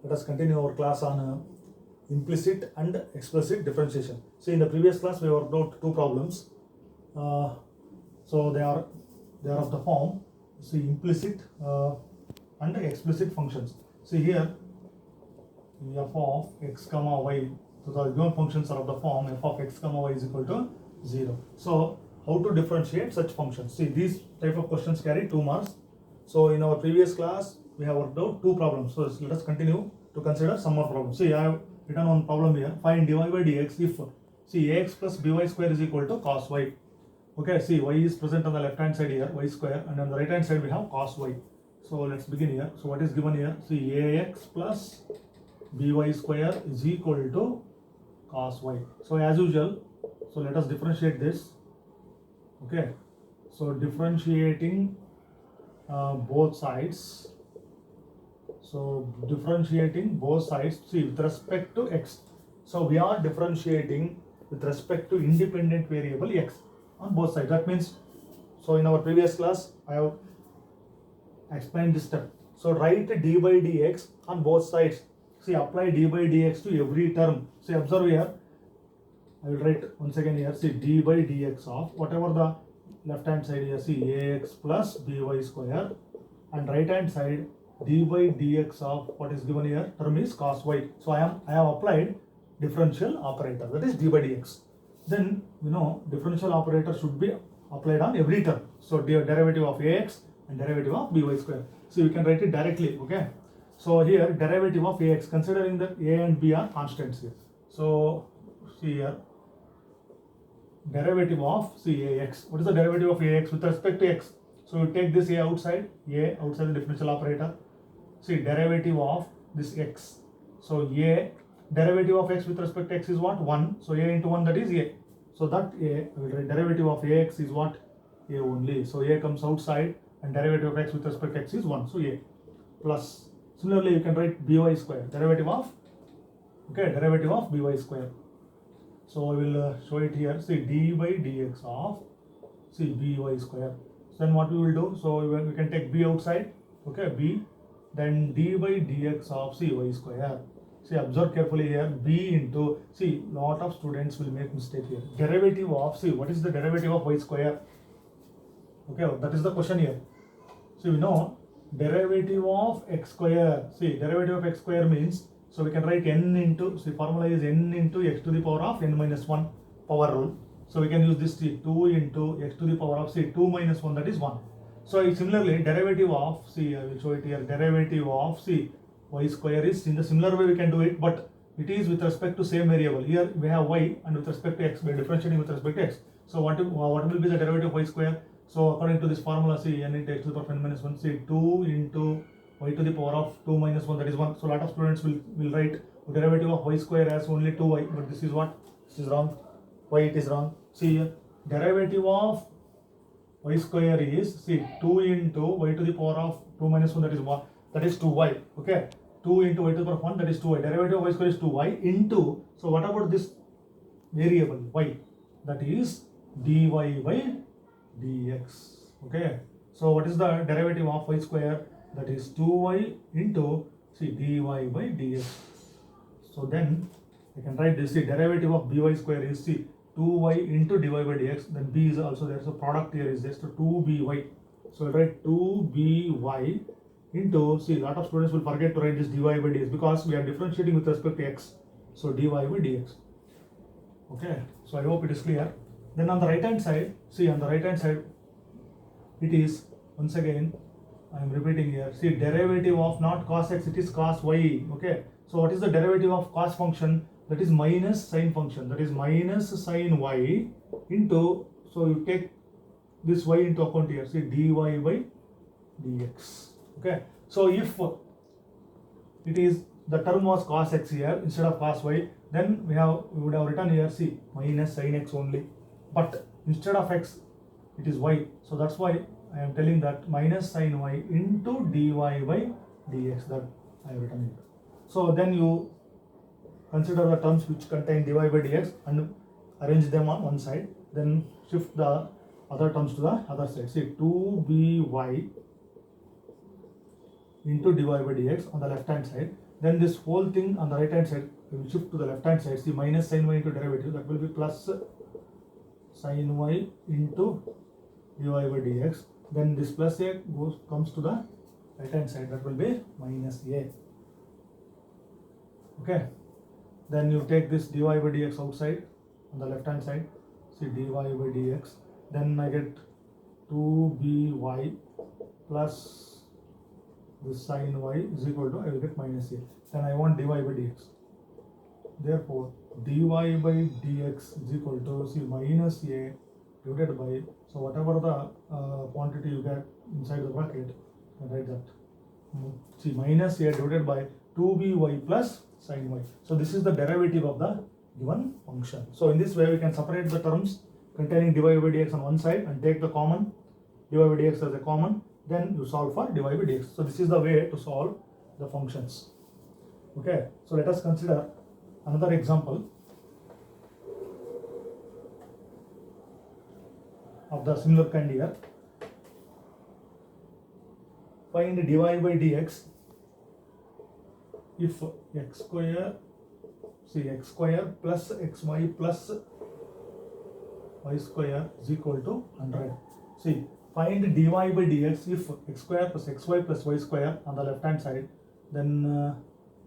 Let us continue our class on implicit and explicit differentiation. See, in the previous class we worked out two problems. So they are of the form, see, implicit and explicit functions. See here, f of x comma y. So the given functions are of the form f of x comma y is equal to 0. So how to differentiate such functions? See, these type of questions carry 2 marks. So in our previous class we have worked out two problems. So let us continue to consider some more problems. See, I have written one problem here. Find dy by dx if, see, ax plus by square is equal to cos y. Okay, see, y is present on the left hand side here, y square, and on the right hand side we have cos y. So let's begin here. So what is given here? See, ax plus by square is equal to cos y. So as usual, so let us differentiate this. Okay, so differentiating both sides. So differentiating both sides, see, with respect to x. So we are differentiating with respect to independent variable x on both sides. That means, so in our previous class I have explained this step. So write d by dx on both sides. See, apply d by dx to every term. See, observe here, I will write once again here. See, d by dx of whatever the left hand side here, see, ax plus by square, and right hand side d by dx of what is given here, term is cos y. So I have applied differential operator, that is d by dx. Then differential operator should be applied on every term. So derivative of ax and derivative of by square. So you can write it directly. Okay, so here derivative of ax, considering that a and b are constants here. So see here, derivative of, see, ax. What is the derivative of ax with respect to x? So you take this a outside the differential operator. See, derivative of this x. So a derivative of x with respect to x is what? 1. So a into 1, that is a. So that a, derivative of ax is what? A only. So a comes outside, and derivative of x with respect to x is 1. So a plus. Similarly, you can write by square, derivative of, okay, derivative of by square. So I will show it here. See, d by dx of, see, by square. So then what we will do? So we can take b outside. Okay, b. Then d by dx of, see, y square. See, observe carefully here, b into, see, lot of students will make mistake here. Derivative of, see, what is the derivative of y square? Okay, that is the question here. So we know derivative of x square. See, derivative of x square means, so we can write n into, see, formula is n into x to the power of n minus 1 power rule. So we can use this, see, 2 into x to the power of, see, 2 minus 1, that is 1. So similarly, derivative of, see, I will show it here, derivative of, see, y square is, in the similar way we can do it, but it is with respect to same variable. Here we have y, and with respect to x, we are differentiating with respect to x. So what will be the derivative of y square? So according to this formula, see, n into x to the power of n minus 1, see, 2 into y to the power of 2 minus 1, that is 1. So a lot of students will write derivative of y square as only 2y, but this is what? This is wrong. Why it is wrong? See here, derivative of y square is, see, 2 into y to the power of 2 minus 1, that is 1, that is 2y. Okay, 2 into y to the power of 1, that is 2y. Derivative of y square is 2y into, so what about this variable y? That is dy by dx. Okay, so what is the derivative of y square? That is 2y into, see, dy by dx. So then I can write this, see, derivative of by square is, see, 2y into dy by dx. Then b is also there, so product here is just 2by. So I write 2by into, see, a lot of students will forget to write this dy by dx because we are differentiating with respect to x. So dy by dx. Okay, so I hope it is clear. Then on the right hand side, see, on the right hand side, it is, once again, I am repeating here, see, derivative of not cos x, it is cos y. Okay, so what is the derivative of cos function? That is minus sine function, that is minus sine y into, so you take this y into account here, see, dy by dx. Okay, so if it is, the term was cos x here instead of cos y, then we would have written here, see, minus sine x only, but instead of x it is y. So that's why I am telling that minus sine y into dy by dx, that I have written it. So then you consider the terms which contain dy by dx and arrange them on one side, then shift the other terms to the other side. See, 2by into dy by dx on the left hand side. Then this whole thing on the right hand side will shift to the left hand side. See, minus sin y into derivative, that will be plus sin y into dy by dx. Then this plus a comes to the right hand side, that will be minus a. Okay, then you take this dy by dx outside on the left hand side. See, dy by dx, then I get 2by plus this sin y is equal to, I will get minus a. Then I want dy by dx. Therefore, dy by dx is equal to, see, minus a divided by, so whatever the quantity you get inside the bracket, you can write that. See, minus a divided by 2by plus sin y. So this is the derivative of the given function. So in this way we can separate the terms containing dy by dx on one side and take the common dy by dx as a common, then you solve for dy by dx. So this is the way to solve the functions. Okay, so let us consider another example of the similar kind here. Find dy by dx if x square, see, x square plus xy plus y square is equal to 100. See, find dy by dx if x square plus xy plus y square on the left hand side, then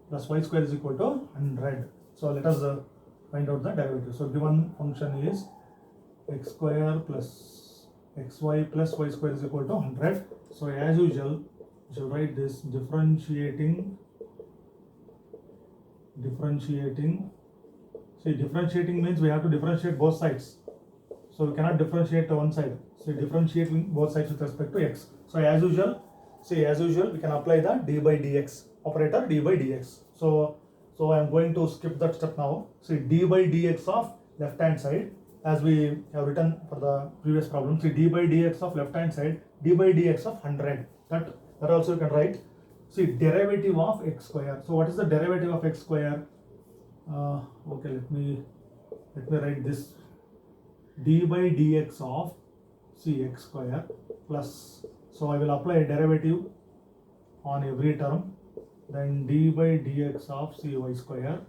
plus y square is equal to 100. So let us find out the derivative. So given function is x square plus xy plus y square is equal to 100. So as usual, you shall write this differentiating. See, differentiating means we have to differentiate both sides. So we cannot differentiate one side. So differentiating both sides with respect to x. So as usual, we can apply the d by dx operator, d by dx. So I am going to skip that step now. See, d by dx of left hand side, as we have written for the previous problem. See, d by dx of left hand side, d by dx of 100. That also you can write. See, derivative of x square. So what is the derivative of x square? Okay, let me write this. D by dx of, see, x square plus, so I will apply a derivative on every term, then d by dx of cy square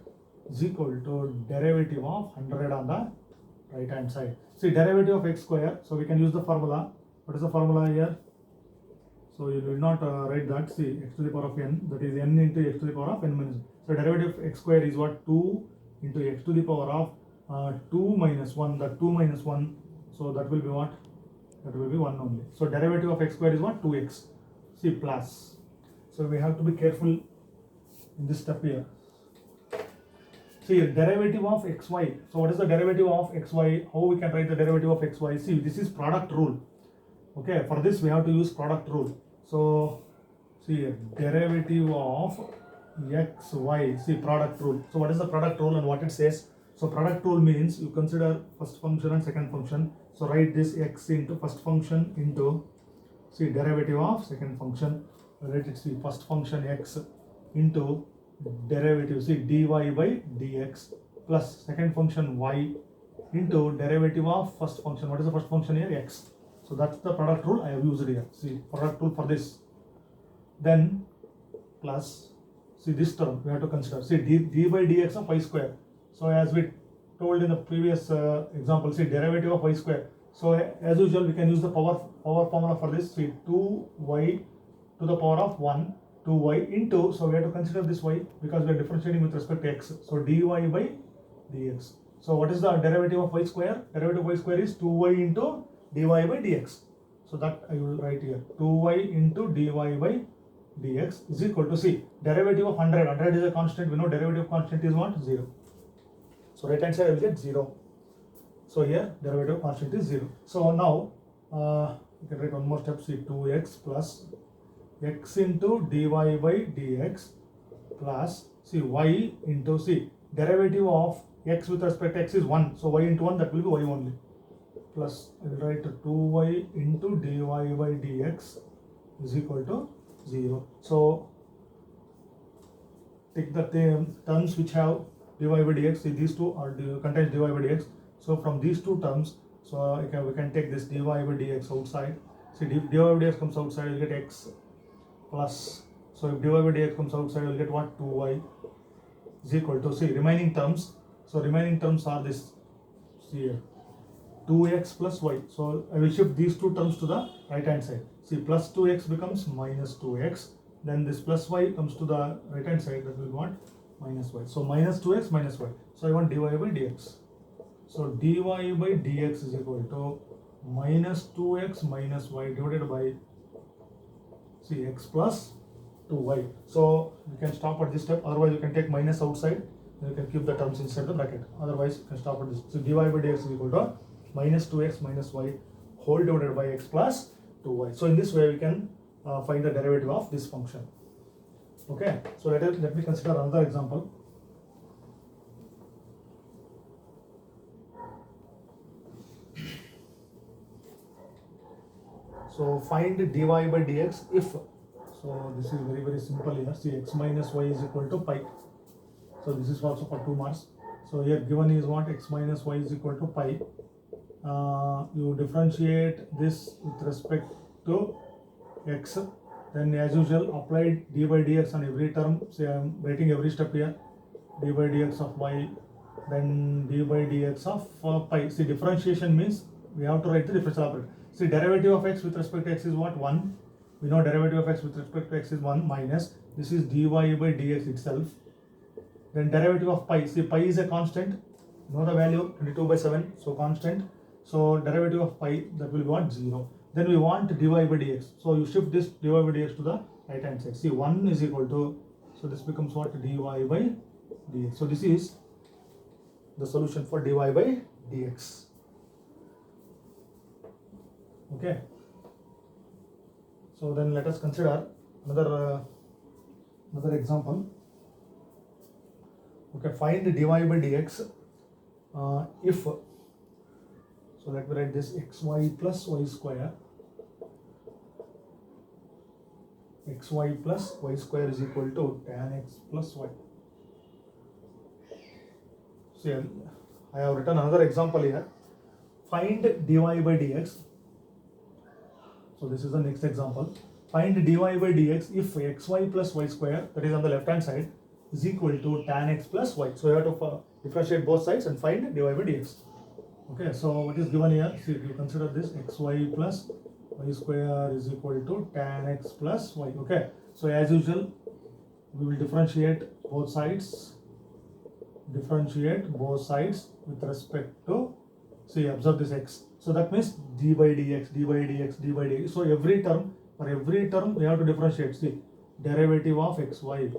is equal to derivative of 100 on the right hand side. See, derivative of x square, so we can use the formula. What is the formula here? So you will not write that. See, x to the power of n, that is n into x to the power of n minus 1. So derivative of x square is what? 2 into x to the power of 2 minus 1, that 2 minus 1, so that will be what? That will be 1 only. So derivative of x square is what? 2x. See, plus. So we have to be careful in this step here. See, derivative of xy. So what is the derivative of xy? How we can write the derivative of xy? See, this is product rule. Okay, for this we have to use product rule. So see, derivative of xy, see, product rule. So what is the product rule and what it says? So product rule means you consider first function and second function. So write this x into first function into, see, derivative of second function. Write it, see, first function x into derivative, see, dy by dx plus second function y into derivative of first function. What is the first function here? X. So that's the product rule I have used here. See, product rule for this. Then plus, see, this term we have to consider. See, d by dx of y square. So as we told in the previous example, see, derivative of y square. So as usual, we can use the power formula for this. See, 2y to the power of 1, 2y into, so we have to consider this y because we are differentiating with respect to x. So dy by dx. So what is the derivative of y square? Derivative of y square is 2y into dy by dx. So that I will write here. 2y into dy by dx is equal to, see, derivative of 100. 100 is a constant. We know derivative of constant is what? 0. So right hand side I will get 0. So here derivative of constant is 0. So now you can write one more step. See, 2x plus x into dy by dx plus, see, y into, see, derivative of x with respect to x is 1. So y into 1, that will be y only. Plus I will write 2y into dy by dx is equal to 0. So take the terms which have dy by dx. See, these two are contains dy by dx. So from these two terms, so we can take this dy by dx outside. See, dy by dx comes outside, you get x plus. So So if dy by dx comes outside, you'll get what? 2y is equal to, see, remaining terms. So remaining terms are this, see here, 2x plus y. So I will shift these two terms to the right hand side. See, plus 2x becomes minus 2x. Then this plus y comes to the right hand side, that will be what? Minus y. So minus 2x minus y. So I want dy by dx. So dy by dx is equal to minus 2x minus y divided by, see, x plus 2y. So you can stop at this step, otherwise you can take minus outside, and you can keep the terms inside the bracket. Otherwise you can stop at this. So dy by dx is equal to minus 2x minus y whole divided by x plus 2y. So in this way we can find the derivative of this function. Okay, so let me consider another example. So find dy by dx if, so this is very simple here. See, x minus y is equal to pi. So this is also for 2 marks. So here given is what? X minus y is equal to pi. You differentiate this with respect to x. Then as usual, apply d by dx on every term. Say I am writing every step here. D by dx of y, then d by dx of pi. See, differentiation means we have to write the differential operator. See, derivative of x with respect to x is what? 1. We know derivative of x with respect to x is 1 minus. This is dy by dx itself. Then derivative of pi. See, pi is a constant. Know the value 22 by 7. So constant. So derivative of pi, that will be what? 0. Then we want dy by dx. So you shift this dy by dx to the right hand side. See, 1 is equal to, so this becomes what? Dy by dx. So this is the solution for dy by dx. Okay. So then let us consider another example. Okay, find dy by dx if, so let me write this, xy plus y square, xy plus y square is equal to tan x plus y. See, I have written another example here. Find dy by dx. So this is the next example. Find dy by dx if xy plus y square, that is on the left hand side, is equal to tan x plus y. So you have to differentiate both sides and find dy by dx. Okay, so what is given here? See, you consider this, xy plus y square is equal to tan x plus y. Okay, so as usual, we will differentiate both sides. Differentiate both sides with respect to, see, observe this x. So that means d by dx, d by dx, d by dx. So every term, for every term we have to differentiate. See, derivative of xy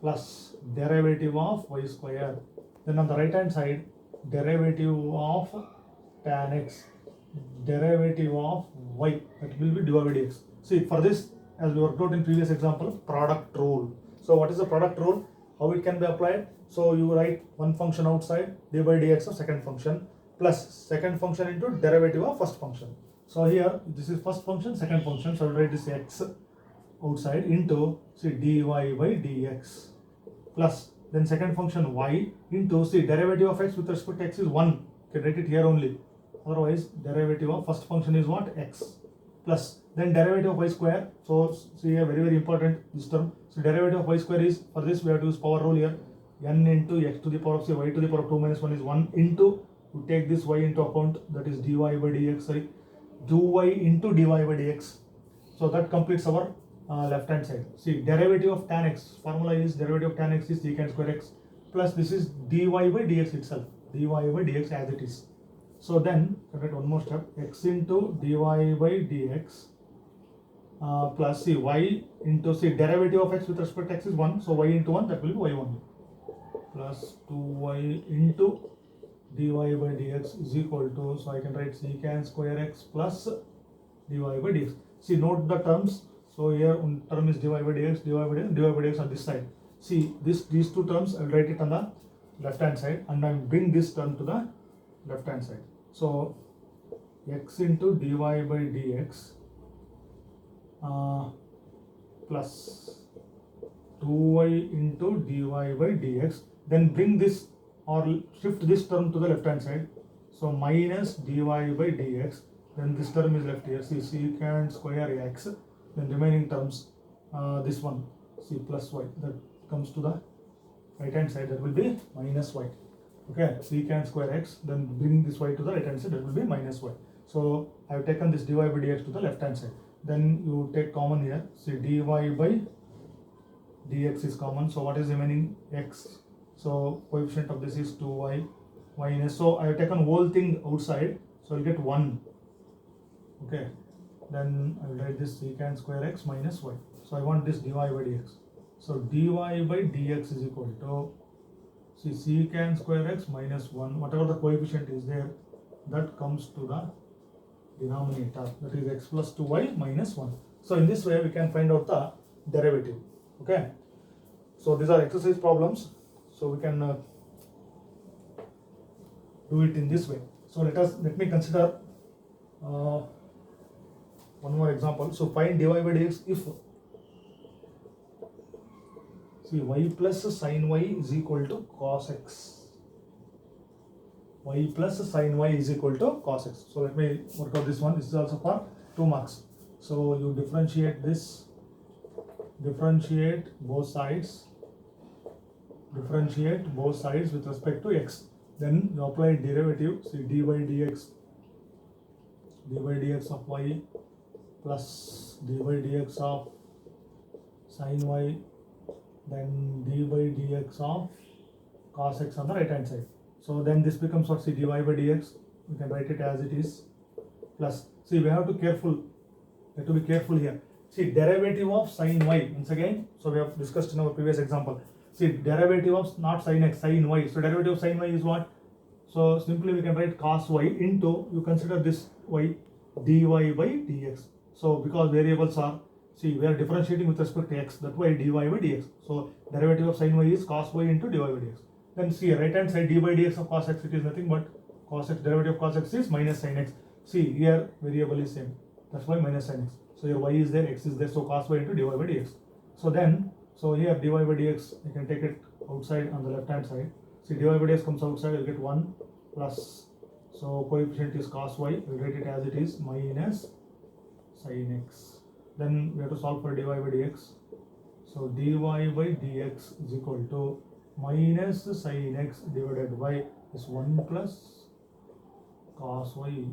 plus derivative of y square. Then on the right hand side, derivative of tan x, derivative of y, that will be dy by dx. See, for this, as we worked out in previous example, product rule. So what is the product rule? How it can be applied? So you write one function outside, d by dx of second function, plus second function into derivative of first function. So here, this is first function, second function, so I will write this x outside into, see, dy by dx, plus then second function y into, see, derivative of x with respect to x is 1. You can write it here only. Otherwise, derivative of first function is what? X. Plus then derivative of y square. So see here, very important this term. So derivative of y square is, for this we have to use power rule here. N into x to the power of, say, y to the power of 2 minus 1 is 1 into, you take this y into account, that is dy by dx, sorry, do y into dy by dx. So that completes our left hand side. See, derivative of tan x, formula is derivative of tan x is secant square x, plus this is dy by dx itself, dy by dx as it is. So then, correct, one more step, x into dy by dx plus, see, y into, see, derivative of x with respect to x is 1, so y into 1, that will be y only, plus 2y into dy by dx is equal to, so I can write secant square x plus dy by dx. See, note the terms. So here one term is dy by dx, dy by dx, dy by dx on this side. See, these two terms, I will write it on the left hand side and I will bring this term to the left hand side. So x into dy by dx plus 2y into dy by dx, then bring this or shift this term to the left hand side. So minus dy by dx, then this term is left here. See, secant square x, then remaining terms, this one, see plus y, that comes to the right hand side, that will be minus y. Okay, secant square x, then bring this y to the right hand side, that will be minus y. So I have taken this dy by dx to the left hand side. Then you take common here, see dy by dx is common, so what is remaining? X. So coefficient of this is 2y, y in s. So I have taken whole thing outside, so I'll get 1. Okay, then I will write this secant square x minus y. So I want this dy by dx. So dy by dx is equal to, see, secant square x minus 1, whatever the coefficient is there, that comes to the denominator, that is x plus 2y minus 1. So in this way we can find out the derivative. Okay, so these are exercise problems, so we can do it in this way. So let me consider one more example. So find dy by dx if, see, y plus sin y is equal to cos x. Y plus sin y is equal to cos x. So let me work out this one. This is also for 2 marks. So you differentiate this, differentiate both sides with respect to x. Then you apply derivative, see dy by dx of y plus dy by dx of sin y, then dy by dx of cos x on the right hand side. So then this becomes what? See, dy by dx, we can write it as it is, plus, see, we have to be careful here. See, derivative of sin y, once again, so we have discussed in our previous example. See, derivative of not sin x, sin y. So derivative of sin y is what? So simply we can write cos y into, you consider this y, dy by dx. So because variables are, see, we are differentiating with respect to x, that's why dy by dx. So derivative of sin y is cos y into dy by dx. Then see, right hand side dy by dx of cos x, it is nothing but cos x, derivative of cos x is minus sin x. See, here variable is same, that's why minus sin x. So your y is there, x is there, so cos y into dy by dx. So then, so here dy by dx, you can take it outside on the left hand side. See, dy by dx comes outside, you'll get 1 plus, so coefficient is cos y, we'll write it as it is, minus sin x. Then we have to solve for dy by dx. So dy by dx is equal to minus sin x divided by this 1 plus cos y.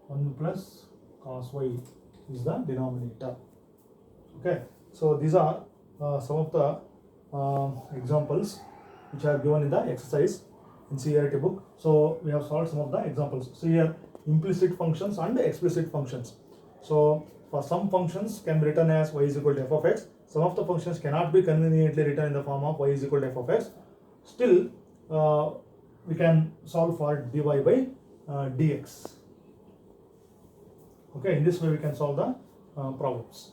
1 plus cos y is the denominator. Okay, so these are some of the examples which are given in the exercise in CRT book. So we have solved some of the examples. So here implicit functions and explicit functions. So for some functions can be written as y is equal to f of x. Some of the functions cannot be conveniently written in the form of y is equal to f of x. Still, we can solve for dy by dx. Okay, in this way we can solve the problems.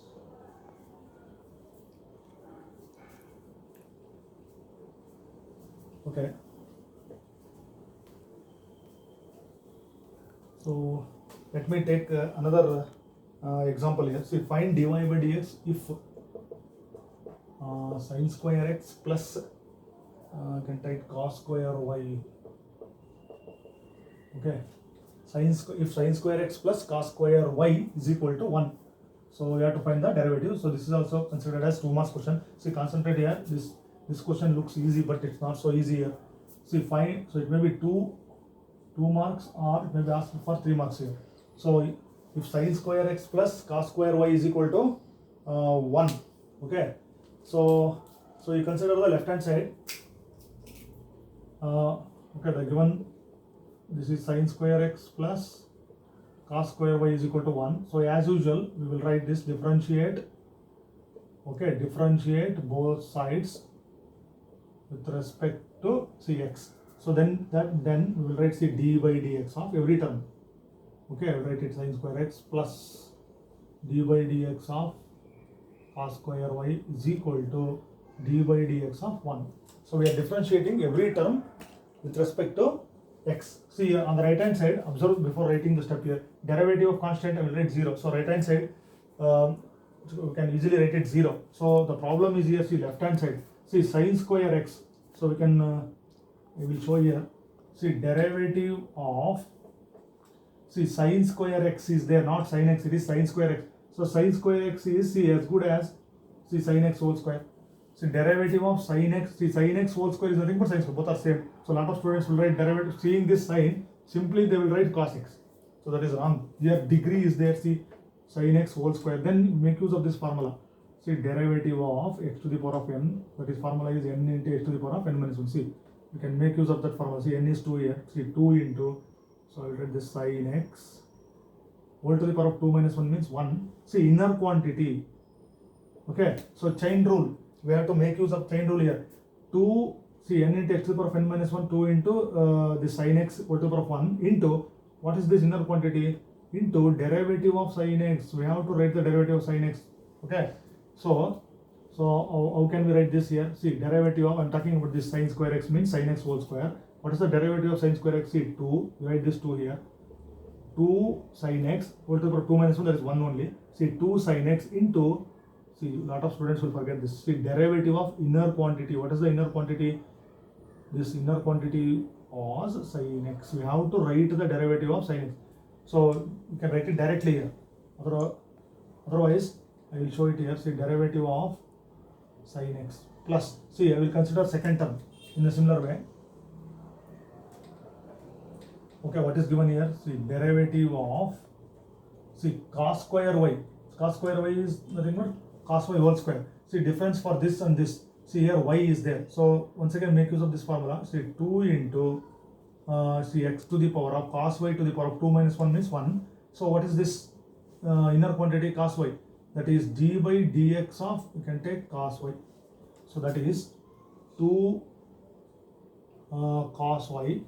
Okay. So let me take another example here. See, find dy by dx if sin square x plus I can type cos square y. Okay, if sin square x plus cos square y is equal to 1. So we have to find the derivative. So this is also considered as 2 marks question. See, concentrate here. This question looks easy, but it's not so easy here. See, find, so it may be 2 marks, or it may be asked for 3 marks here. So if sin square x plus cos square y is equal to 1. Okay, so you consider the left hand side. Okay, the given, this is sin square x plus cos square y is equal to 1. So as usual, we will write this differentiate. Okay, differentiate both sides with respect to cx. So then we will write d by dx of every term. Okay, I will write it sin square x plus d by dx of cos square y is equal to d by dx of 1. So we are differentiating every term with respect to x. See here on the right hand side, observe before writing the step here, derivative of constant I will write 0. So right hand side, we can easily write it 0. So the problem is here, see left hand side, see sin square x. So we can, I will show here, see derivative of, see sin square x is there, not sin x, it is sin square x. So sin square x is, see, as good as, see sin x whole square. See derivative of sin x, see sin x whole square is nothing but sin square, both are same. So a lot of students will write derivative, seeing this sign, simply they will write cos x. So that is wrong. Here degree is there, see sin x whole square. Then make use of this formula. See derivative of x to the power of n, that is formula is n into x to the power of n minus 1. See, you can make use of that formula. See n is 2 here, see 2 into, so I will write this sin x whole to the power of 2 minus 1 means 1. See inner quantity. Okay, so chain rule, we have to make use of chain rule here. 2, see n into x to the power of n minus 1, 2 into the sin x whole to the power of 1 into, what is this inner quantity? Into derivative of sin x. We have to write the derivative of sin x. Okay, so how can we write this here? See derivative of, I'm talking about this sin square x means sin x whole square. What is the derivative of sin square x? See 2, we write this 2 here. 2 sin x whole to the power of 2 minus 1, that is 1 only. See 2 sin x into, see a lot of students will forget this. See derivative of inner quantity. What is the inner quantity? This inner quantity was sin x. We have to write the derivative of sin x. So you can write it directly here. Otherwise, I will show it here. See derivative of sin x plus. See, I will consider second term in a similar way. Okay, what is given here? See derivative of, see cos square y. Cos square y is nothing but cos y whole square. See difference for this and this. See here y is there. So once again make use of this formula. See 2 into see x to the power of cos y to the power of 2 minus 1 means 1. So what is this inner quantity cos y? That is d by dx of, you can take cos y. So that is 2 cos y.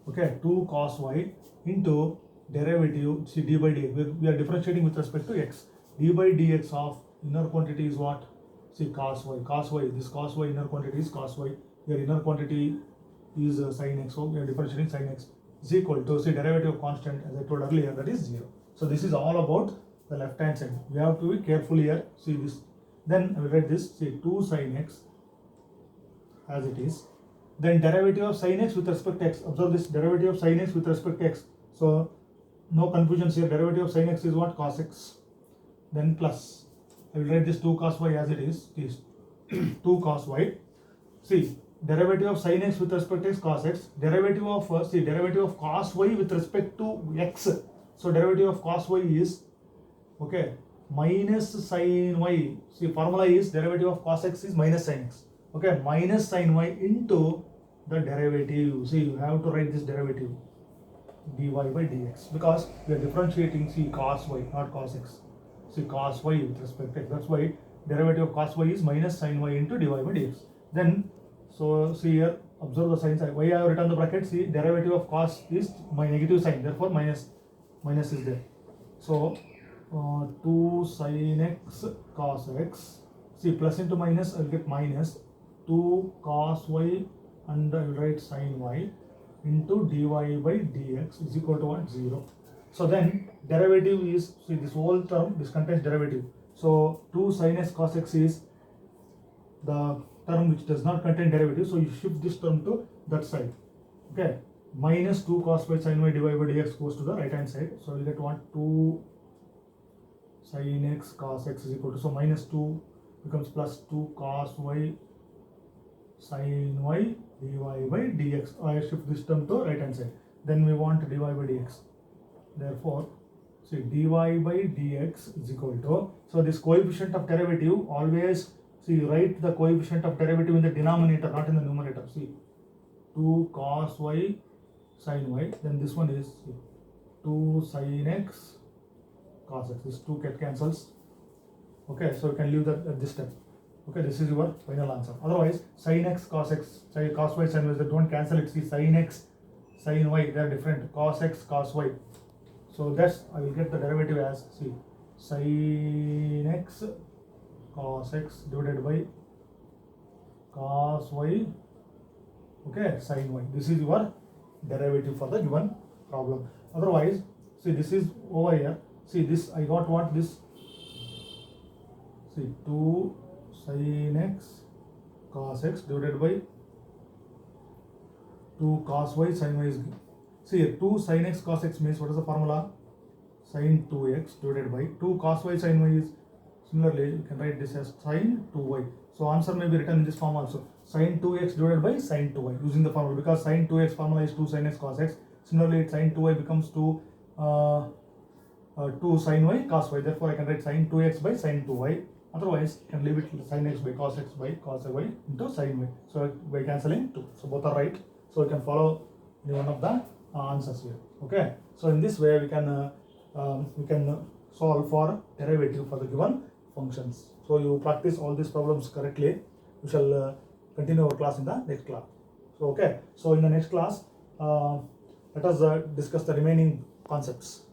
Okay, 2 cos y into derivative, see d by dx. We are differentiating with respect to x. D by dx of inner quantity is what? See cos y. Cos y, this cos y inner quantity is cos y. Your inner quantity is sin x. So we are differentiating sin x is equal to, see derivative of constant, as I told earlier, that is 0. So this is all about the left hand side. We have to be careful here. See this. Then I will write this. See 2 sin x as it is. Then derivative of sin x with respect to x. Observe this, derivative of sin x with respect to x. So no confusions here. Derivative of sin x is what? Cos x. Then plus, I will write this 2 cos y as it is. This 2 cos y. See derivative of sin x with respect to x, cos x. Derivative of see derivative of cos y with respect to x. So derivative of cos y is, okay, minus sin y. See formula is derivative of cos x is minus sin x. Okay, minus sin y into the derivative. See, you have to write this derivative dy by dx, because we are differentiating, see cos y, not cos x. See cos y with respect to x. That's why derivative of cos y is minus sin y into dy by dx. Then, so see here, observe the sign. Why I have written the bracket? See derivative of cos is my negative sign, therefore minus is there. So 2 sin x cos x. See plus into minus, I will get minus 2 cos y and I will write sin y into dy by dx is equal to what? 0. So then derivative is, see this whole term, this contains derivative. So 2 sin x cos x is the term which does not contain derivative. So you shift this term to that side. Okay. Minus 2 cos y sin y dy by dx goes to the right hand side. So you get what? 2 sin x cos x is equal to, so minus 2 becomes plus 2 cos y sin y dy by dx. I shift this term to right hand side. Then we want dy by dx. Therefore, see dy by dx is equal to, so this coefficient of derivative always, see write the coefficient of derivative in the denominator, not in the numerator. See 2 cos y sin y, then this one is 2 sin x cos x. This 2 cancels. Okay, so you can leave that at this step. Okay, this is your final answer. Otherwise, sin x cos x, say cos y sin y, they don't cancel it. See sin x sin y, they are different. Cos x cos y. So that's, I will get the derivative as, see sin x cos x divided by cos y, okay, sin y. This is your derivative for the given problem. Otherwise, see this is over here. See this, I got what? This, see 2 sin x cos x divided by 2 cos y sin y is, see here 2 sin x cos x means what is the formula? Sin 2x divided by 2 cos y sin y is Similarly, you can write this as sine 2y. So answer may be written in this form also. Sine 2x divided by sine 2y using the formula, because sine 2x formula is 2 sin x cos x. Similarly, sine 2y becomes 2 sin y cos y. Therefore, I can write sine 2x by sine 2y. Otherwise, you can leave it sin x by cos y into sin y. So by cancelling 2. So both are right. So you can follow any one of the answers here. Okay. So in this way, we can solve for derivative for the given functions. So you practice all these problems correctly. We shall continue our class in the next class. So okay. So in the next class, let us discuss the remaining concepts.